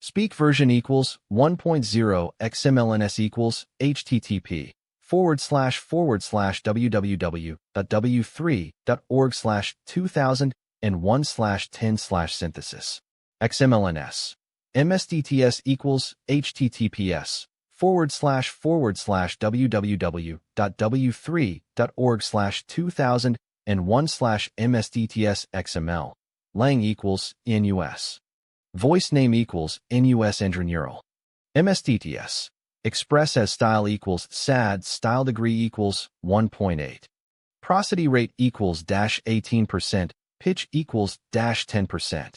Speak version equals 1.0 XMLNS equals http://www.w3.org/2001/10/synthesis. XMLNS. MSDTS equals https://www.w3.org/2001/MSDTS Lang equals NUS. Voice name equals NUS Neural. MSDTS. Express as style equals SAD style degree equals 1.8. Prosody rate equals -18%. Pitch equals -10%.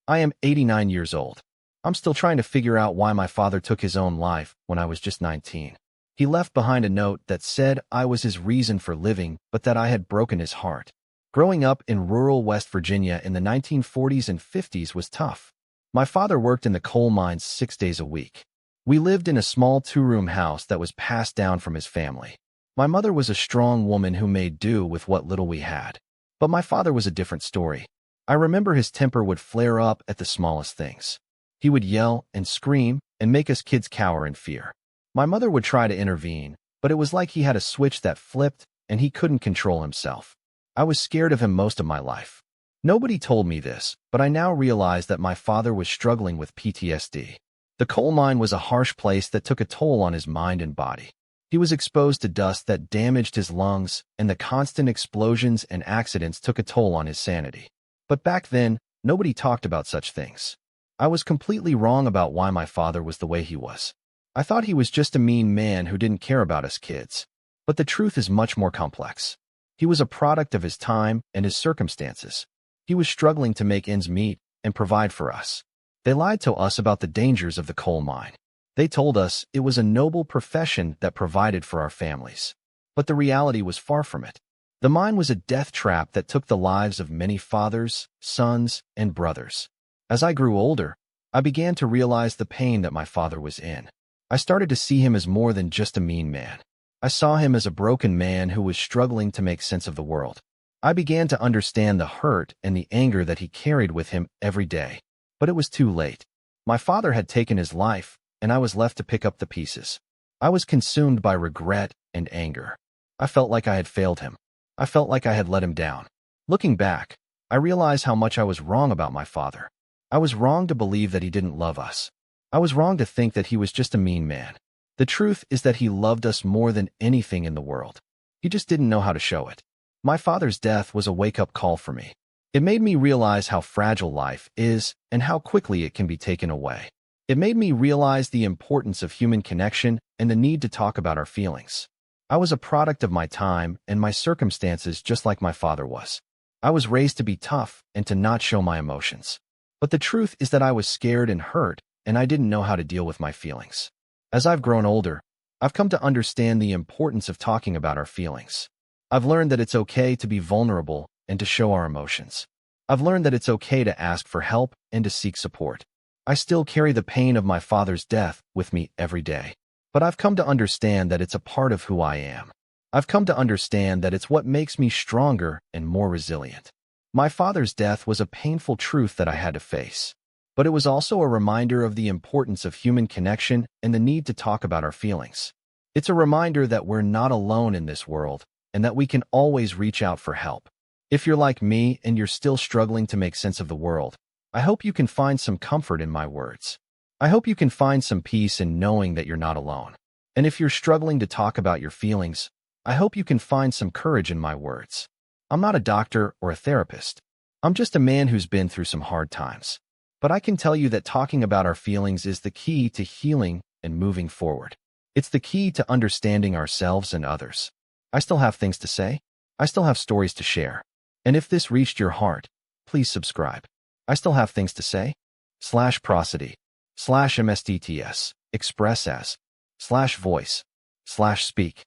I am 89 years old. I'm still trying to figure out why my father took his own life when I was just 19. He left behind a note that said I was his reason for living, but that I had broken his heart. Growing up in rural West Virginia in the 1940s and 50s was tough. My father worked in the coal mines 6 days a week. We lived in a small 2-room house that was passed down from his family. My mother was a strong woman who made do with what little we had. But my father was a different story. I remember his temper would flare up at the smallest things. He would yell and scream and make us kids cower in fear. My mother would try to intervene, but it was like he had a switch that flipped and he couldn't control himself. I was scared of him most of my life. Nobody told me this, but I now realize that my father was struggling with PTSD. The coal mine was a harsh place that took a toll on his mind and body. He was exposed to dust that damaged his lungs, and the constant explosions and accidents took a toll on his sanity. But back then, nobody talked about such things. I was completely wrong about why my father was the way he was. I thought he was just a mean man who didn't care about us kids. But the truth is much more complex. He was a product of his time and his circumstances. He was struggling to make ends meet and provide for us. They lied to us about the dangers of the coal mine. They told us it was a noble profession that provided for our families. But the reality was far from it. The mine was a death trap that took the lives of many fathers, sons, and brothers. As I grew older, I began to realize the pain that my father was in. I started to see him as more than just a mean man. I saw him as a broken man who was struggling to make sense of the world. I began to understand the hurt and the anger that he carried with him every day. But it was too late. My father had taken his life, and I was left to pick up the pieces. I was consumed by regret and anger. I felt like I had failed him. I felt like I had let him down. Looking back, I realized how much I was wrong about my father. I was wrong to believe that he didn't love us. I was wrong to think that he was just a mean man. The truth is that he loved us more than anything in the world. He just didn't know how to show it. My father's death was a wake-up call for me. It made me realize how fragile life is and how quickly it can be taken away. It made me realize the importance of human connection and the need to talk about our feelings. I was a product of my time and my circumstances just like my father was. I was raised to be tough and to not show my emotions. But the truth is that I was scared and hurt, and I didn't know how to deal with my feelings. As I've grown older, I've come to understand the importance of talking about our feelings. I've learned that it's okay to be vulnerable and to show our emotions. I've learned that it's okay to ask for help and to seek support. I still carry the pain of my father's death with me every day. But I've come to understand that it's a part of who I am. I've come to understand that it's what makes me stronger and more resilient. My father's death was a painful truth that I had to face. But it was also a reminder of the importance of human connection and the need to talk about our feelings. It's a reminder that we're not alone in this world, and that we can always reach out for help. If you're like me and you're still struggling to make sense of the world, I hope you can find some comfort in my words. I hope you can find some peace in knowing that you're not alone. And if you're struggling to talk about your feelings, I hope you can find some courage in my words. I'm not a doctor or a therapist. I'm just a man who's been through some hard times. But I can tell you that talking about our feelings is the key to healing and moving forward. It's the key to understanding ourselves and others. I still have things to say. I still have stories to share. And if this reached your heart, please subscribe. I still have things to say. /prosody, /MSDTS, express as, /voice, /speak.